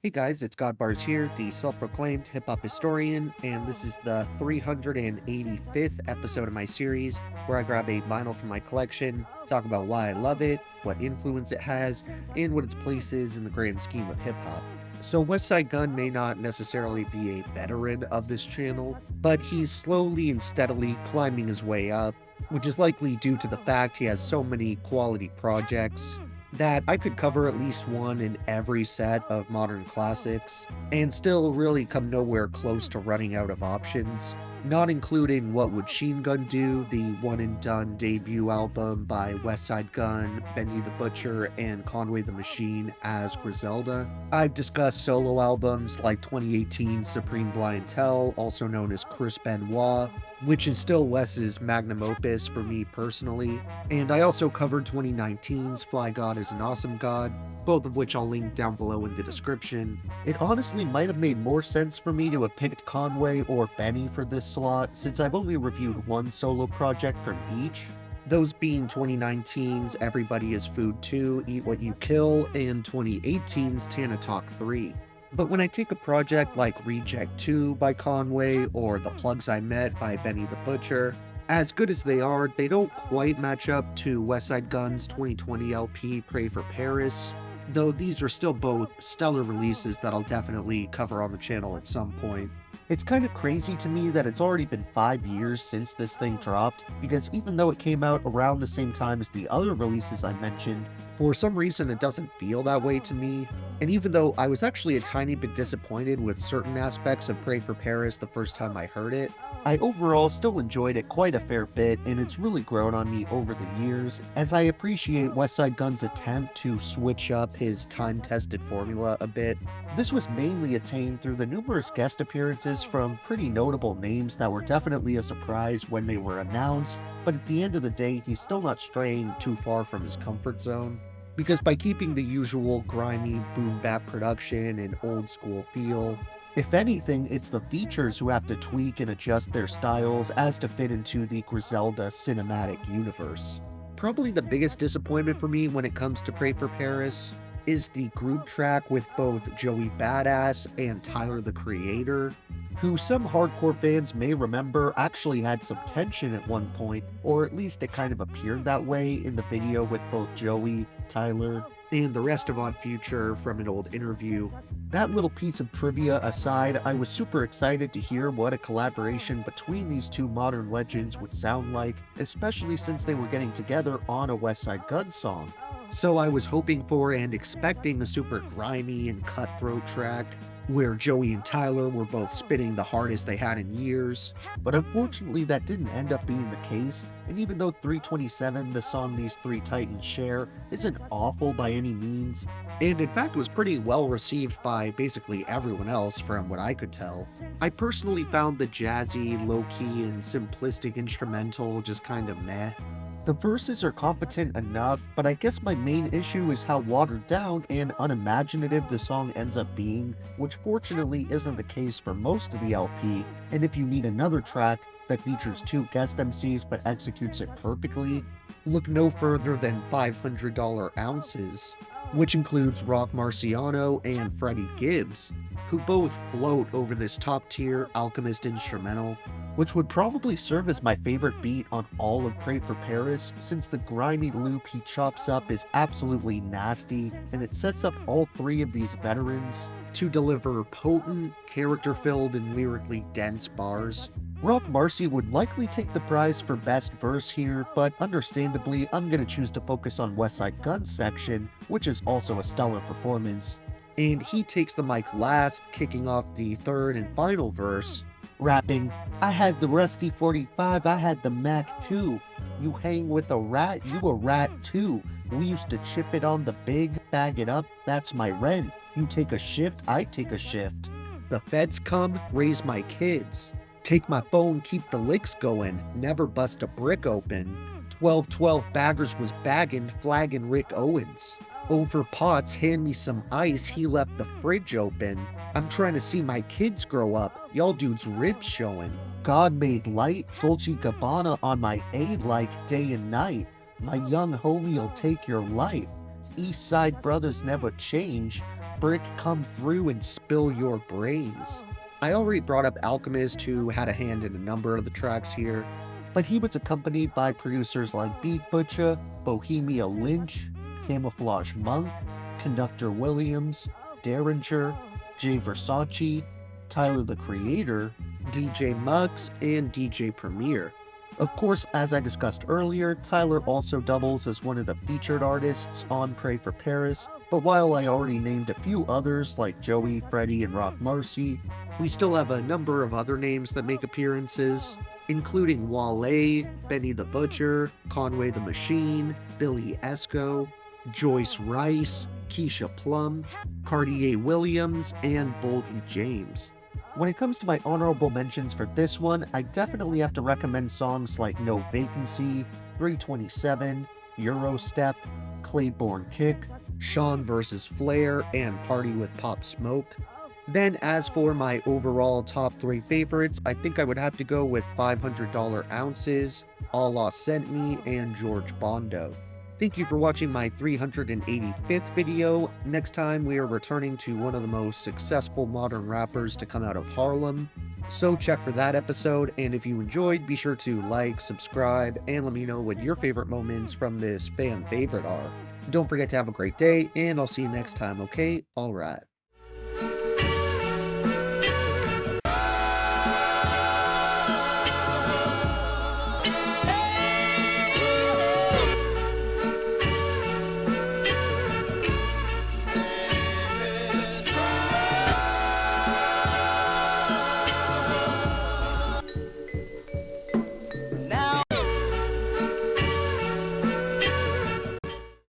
Hey guys, it's Godbars here, the self-proclaimed hip-hop historian, and this is the 385th episode of my series where I grab a vinyl from my collection, talk about why I love it, what influence it has, and what its place is in the grand scheme of hip-hop. So Westside Gunn may not necessarily be a veteran of this channel, but he's slowly and steadily climbing his way up, which is likely due to the fact he has so many quality projects that I could cover at least one in every set of modern classics, and still really come nowhere close to running out of options, not including What Would Sheen Gun Do, the one-and-done debut album by Westside Gunn, Benny the Butcher, and Conway the Machine as Griselda. I've discussed solo albums like 2018's Supreme Blientele, also known as Chris Benoit, which is still Wes's magnum opus for me personally, and I also covered 2019's Fly God is an Awesome God, both of which I'll link down below in the description. It honestly might have made more sense for me to have picked Conway or Benny for this slot, since I've only reviewed one solo project from each, those being 2019's Everybody is Food 2, Eat What You Kill, and 2018's Tana Talk 3. But when I take a project like Reject 2 by Conway or The Plugs I Met by Benny the Butcher, as good as they are, they don't quite match up to Westside Gunn's 2020 LP Pray for Paris, though these are still both stellar releases that I'll definitely cover on the channel at some point. It's kind of crazy to me that it's already been 5 years since this thing dropped, because even though it came out around the same time as the other releases I mentioned, for some reason it doesn't feel that way to me. And even though I was actually a tiny bit disappointed with certain aspects of Pray for Paris the first time I heard it, I overall still enjoyed it quite a fair bit, and it's really grown on me over the years, as I appreciate Westside Gunn's attempt to switch up his time-tested formula a bit. This was mainly attained through the numerous guest appearances from pretty notable names that were definitely a surprise when they were announced, but at the end of the day, he's still not straying too far from his comfort zone, because by keeping the usual grimy boom-bap production and old-school feel, if anything, it's the features who have to tweak and adjust their styles as to fit into the Griselda cinematic universe. Probably the biggest disappointment for me when it comes to Pray for Paris is the group track with both Joey Badass and Tyler the Creator, who some hardcore fans may remember actually had some tension at one point, or at least it kind of appeared that way in the video with both Joey, Tyler, and the rest of Odd Future from an old interview. That little piece of trivia aside, I was super excited to hear what a collaboration between these two modern legends would sound like, especially since they were getting together on a Westside Gunn song. So I was hoping for and expecting a super grimy and cutthroat track, where Joey and Tyler were both spitting the hardest they had in years, but unfortunately that didn't end up being the case, and even though 327, the song these three titans share, isn't awful by any means, and in fact was pretty well received by basically everyone else from what I could tell, I personally found the jazzy, low-key, and simplistic instrumental just kinda meh. The verses are competent enough, but I guess my main issue is how watered down and unimaginative the song ends up being, which fortunately isn't the case for most of the LP, and if you need another track that features two guest MCs but executes it perfectly, look no further than $500 Ounces, which includes Rock Marciano and Freddie Gibbs, who both float over this top-tier Alchemist instrumental, which would probably serve as my favorite beat on all of Pray for Paris, since the grimy loop he chops up is absolutely nasty, and it sets up all three of these veterans to deliver potent, character-filled, and lyrically dense bars. Rock Marcy would likely take the prize for best verse here, but understandably, I'm gonna choose to focus on Westside Gunn's section, which is also a stellar performance. And he takes the mic last, kicking off the third and final verse, rapping, "I had the rusty 45, I had the Mac too. You hang with a rat, you a rat too. We used to chip it on the big, bag it up, that's my rent. You take a shift, I take a shift. The feds come, raise my kids. Take my phone, keep the licks going, never bust a brick open. 1212 baggers was bagging, flagging Rick Owens. Over pots, hand me some ice, he left the fridge open. I'm trying to see my kids grow up, y'all dudes ribs showing. God made light, Dolce Gabbana on my A like day and night. My young homie'll take your life. East Side brothers never change. brick come through and spill your brains. I already brought up Alchemist, who had a hand in a number of the tracks here, but he was accompanied by producers like Beat Butcher, Bohemia Lynch, Camouflage Monk, Conductor Williams, Derringer, Jay Versace, Tyler the Creator, DJ Muggs, and DJ Premier. Of course, as I discussed earlier, Tyler also doubles as one of the featured artists on Pray for Paris, but while I already named a few others like Joey, Freddie, and Rock Marcy, we still have a number of other names that make appearances, including Wale, Benny the Butcher, Conway the Machine, Billy Esco, Joyce Rice, Keisha Plum, Cartier Williams, and Boldy James. When it comes to my honorable mentions for this one, I definitely have to recommend songs like No Vacancy, 327, Eurostep, Claiborne Kick, Sean vs. Flair, and Party with Pop Smoke. Then as for my overall top 3 favorites, I think I would have to go with $500 Ounces, Allah Sent Me, and George Bondo. Thank you for watching my 385th video. Next time we are returning to one of the most successful modern rappers to come out of Harlem. So check for that episode, and if you enjoyed, be sure to like, subscribe, and let me know what your favorite moments from this fan favorite are. Don't forget to have a great day, and I'll see you next time, okay? Alright.